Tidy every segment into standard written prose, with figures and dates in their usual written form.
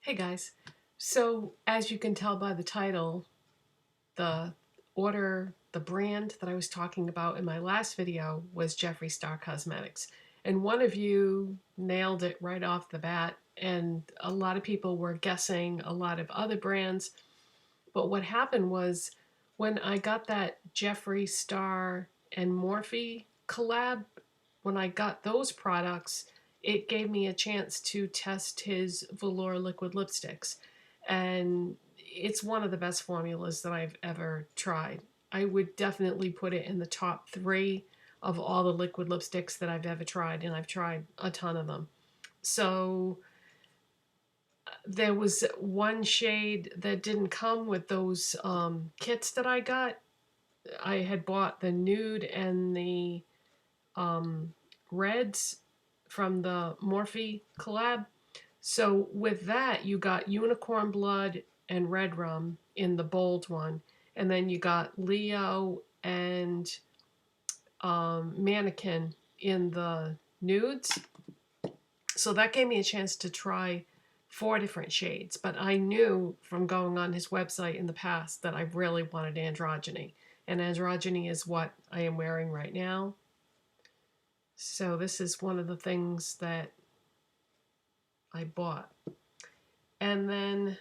Hey guys, so as you can tell by the title, the brand that I was talking about in my last video was Jeffree Star Cosmetics. And one of you nailed it right off the bat, and a lot of people were guessing a lot of other brands. But what happened was when I got that Jeffree Star and Morphe collab, when I got those products, it gave me a chance to test his Velour liquid lipsticks. And it's one of the best formulas that I've ever tried. I would definitely put it in the top 3 of all the liquid lipsticks that I've ever tried, and I've tried a ton of them. So there was one shade that didn't come with those kits that I got. I had bought the nude and the reds from the Morphe collab. So with that, you got unicorn blood and red rum in the bold one, and then you got Leo and mannequin in the nudes. So that gave me a chance to try 4 different shades, but I knew from going on his website in the past that I really wanted androgyny, and androgyny is what I am wearing right now. So this is one of the things that I bought. And then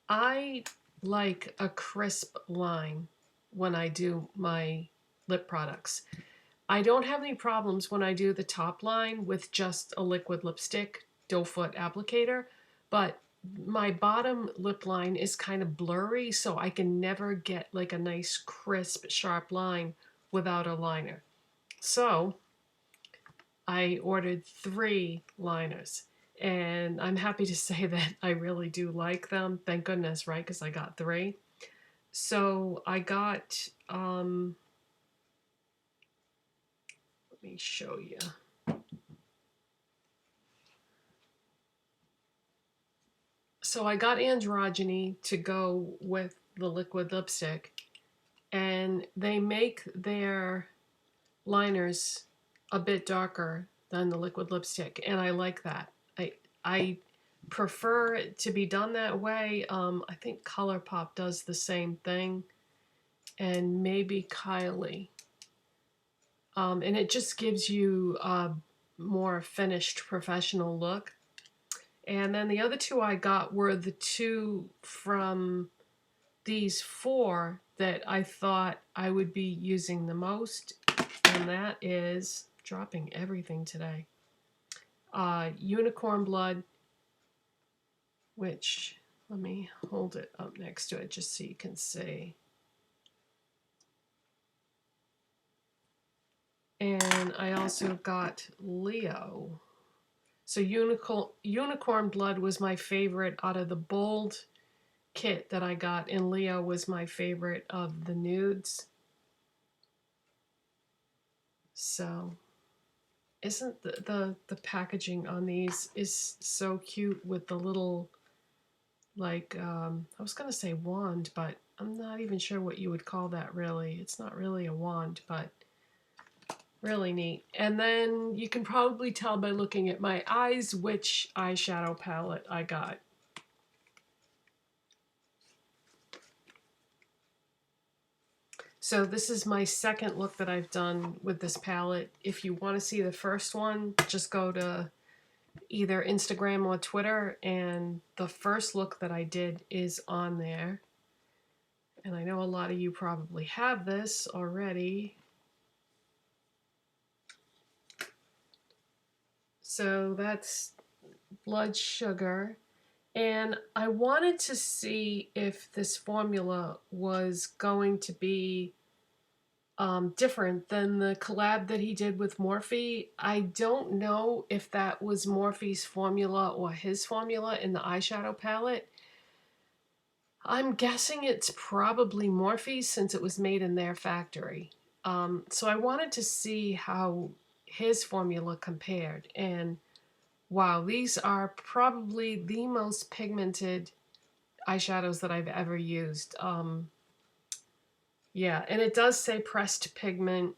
I like a crisp line when I do my lip products. I don't have any problems when I do the top line with just a liquid lipstick doe foot applicator, but my bottom lip line is kind of blurry, so I can never get like a nice crisp sharp line without a liner. So I ordered 3 liners, and I'm happy to say that I really do like them. Thank goodness, right? Because I got 3. So I got, let me show you. So I got androgyny to go with the liquid lipstick, and they make their liners a bit darker than the liquid lipstick, and I like that. I prefer it to be done that way. I think ColourPop does the same thing, and maybe Kylie. And it just gives you a more finished professional look. And then the other 2 I got were the 2 from these 4 that I thought I would be using the most, and that is dropping everything today. Unicorn Blood, which, let me hold it up next to it just so you can see. And I also got Leo. So Unicorn Blood was my favorite out of the bold kit that I got, and Leo was my favorite of the nudes. So isn't the packaging on these is so cute with the little, like, I was gonna say wand, but I'm not even sure what you would call that really. It's not really a wand, but really neat. And then you can probably tell by looking at my eyes which eyeshadow palette I got. So this is my second look that I've done with this palette. If you want to see the first one, just go to either Instagram or Twitter, and the first look that I did is on there. And I know a lot of you probably have this already. So that's Blood Sugar. And I wanted to see if this formula was going to be different than the collab that he did with Morphe. I don't know if that was Morphe's formula or his formula in the eyeshadow palette. I'm guessing it's probably Morphe's since it was made in their factory. So I wanted to see how his formula compared. And wow, these are probably the most pigmented eyeshadows that I've ever used. Yeah, and it does say pressed pigment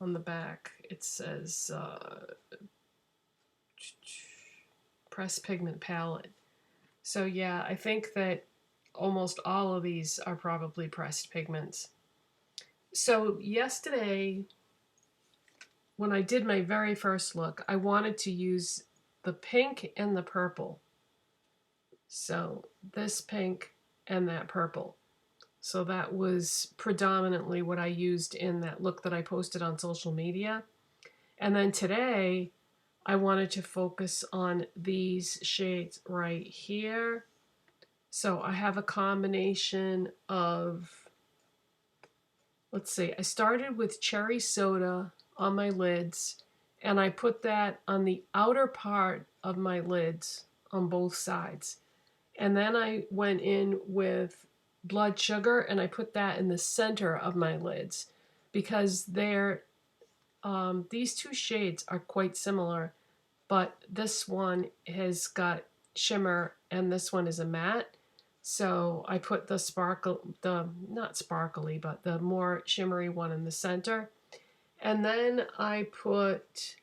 on the back. It says pressed pigment palette. So yeah, I think that almost all of these are probably pressed pigments. So yesterday, when I did my very first look, I wanted to use the pink and the purple. So this pink and that purple. So that was predominantly what I used in that look that I posted on social media. And then today, I wanted to focus on these shades right here. So I have a combination of, let's see, I started with cherry soda on my lids, and I put that on the outer part of my lids on both sides. And then I went in with blood sugar, and I put that in the center of my lids because these two shades are quite similar, but this one has got shimmer and this one is a matte. So I put the not sparkly, but the more shimmery one in the center. And then I put,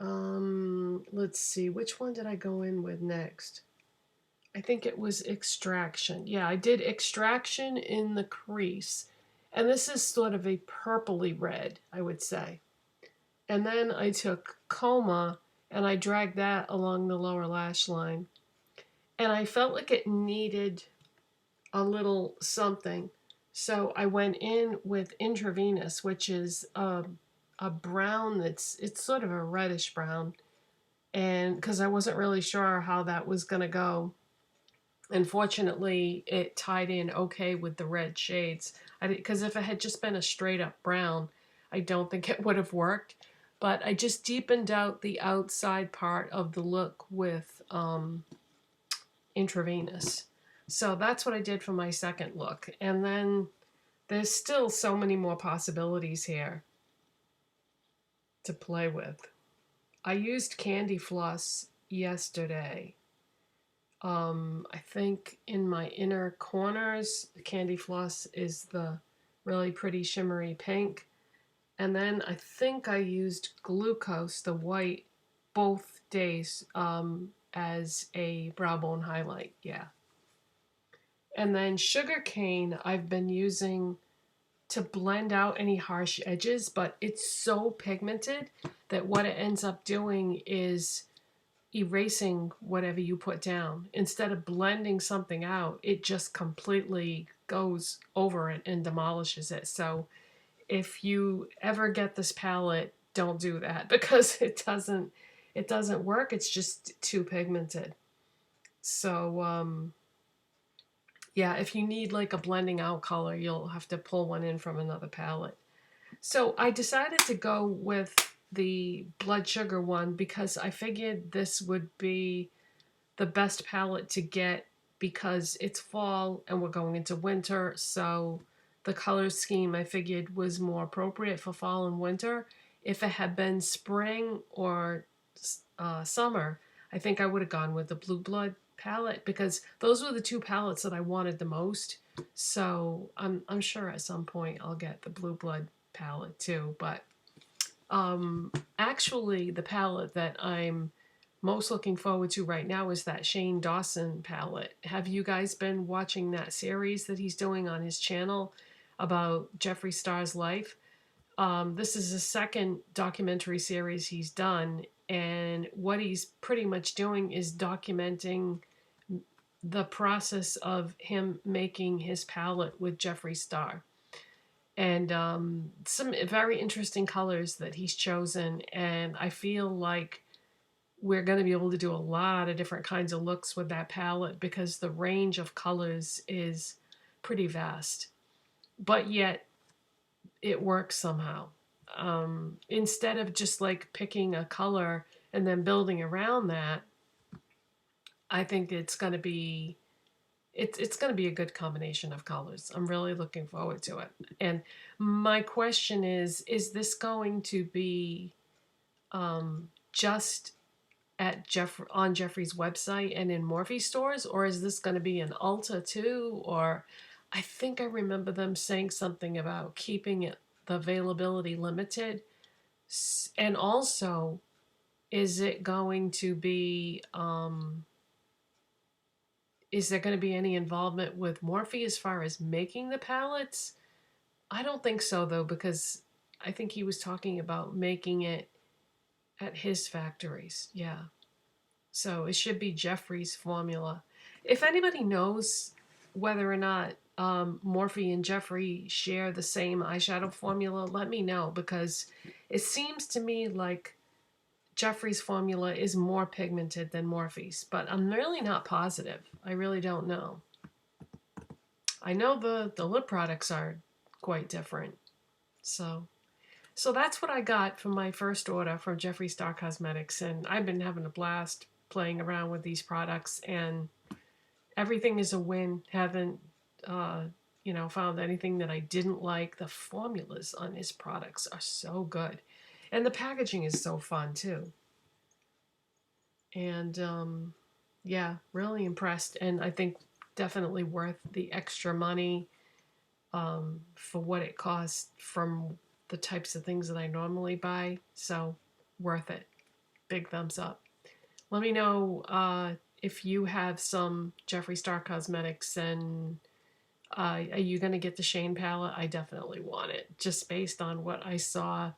let's see, which one did I go in with next? I think it was Extraction. Yeah, I did Extraction in the crease. And this is sort of a purpley red, I would say. And then I took Coma and I dragged that along the lower lash line. And I felt like it needed a little something. So I went in with Intravenous, which is a brown it's sort of a reddish brown. And because I wasn't really sure how that was going to go. Unfortunately, it tied in okay with the red shades. Because if it had just been a straight up brown, I don't think it would have worked. But I just deepened out the outside part of the look with Intravenous. So that's what I did for my second look. And then there's still so many more possibilities here to play with. I used Candy Floss yesterday. I think in my inner corners, Candy Floss is the really pretty shimmery pink. And then I think I used Glucose, the white, both days as a brow bone highlight. Yeah. And then Sugarcane I've been using to blend out any harsh edges, but it's so pigmented that what it ends up doing is erasing whatever you put down. Instead of blending something out, it just completely goes over it and demolishes it. So if you ever get this palette, don't do that because it doesn't work. It's just too pigmented. So yeah, if you need like a blending out color, you'll have to pull one in from another palette. So I decided to go with the Blood Sugar one because I figured this would be the best palette to get because it's fall and we're going into winter. So the color scheme I figured was more appropriate for fall and winter. If it had been spring or summer, I think I would have gone with the Blue Blood palette because those were the two palettes that I wanted the most. So I'm sure at some point I'll get the Blue Blood palette too. But actually, the palette that I'm most looking forward to right now is that Shane Dawson palette. Have you guys been watching that series that he's doing on his channel about Jeffree Star's life? This is the second documentary series he's done, and what he's pretty much doing is documenting the process of him making his palette with Jeffree Star. And some very interesting colors that he's chosen, and I feel like we're going to be able to do a lot of different kinds of looks with that palette because the range of colors is pretty vast. But yet, it works somehow. Instead of just like picking a color and then building around that, I think it's going to be it's going to be a good combination of colors. I'm really looking forward to it. And my question is this going to be just at on Jeffree's website and in Morphe stores, or is this going to be an Ulta too? Or I think I remember them saying something about keeping it the availability limited. And also, is it going to be Is there going to be any involvement with Morphe as far as making the palettes? I don't think so, though, because I think he was talking about making it at his factories. Yeah. So it should be Jeffree's formula. If anybody knows whether or not Morphe and Jeffree share the same eyeshadow formula, let me know, because it seems to me like Jeffree's formula is more pigmented than Morphe's, but I'm really not positive. I really don't know. I know the lip products are quite different. So that's what I got from my first order from Jeffree Star Cosmetics, and I've been having a blast playing around with these products, and everything is a win. Haven't found anything that I didn't like. The formulas on his products are so good, and the packaging is so fun too. And yeah, really impressed, and I think definitely worth the extra money for what it costs from the types of things that I normally buy. So worth it. Big thumbs up. Let me know if you have some Jeffree Star Cosmetics, and are you going to get the Shane palette? I definitely want it, just based on what I saw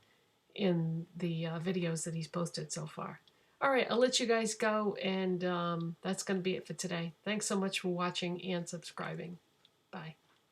in the videos that he's posted so far. All right, I'll let you guys go, and that's going to be it for today. Thanks so much for watching and subscribing. Bye.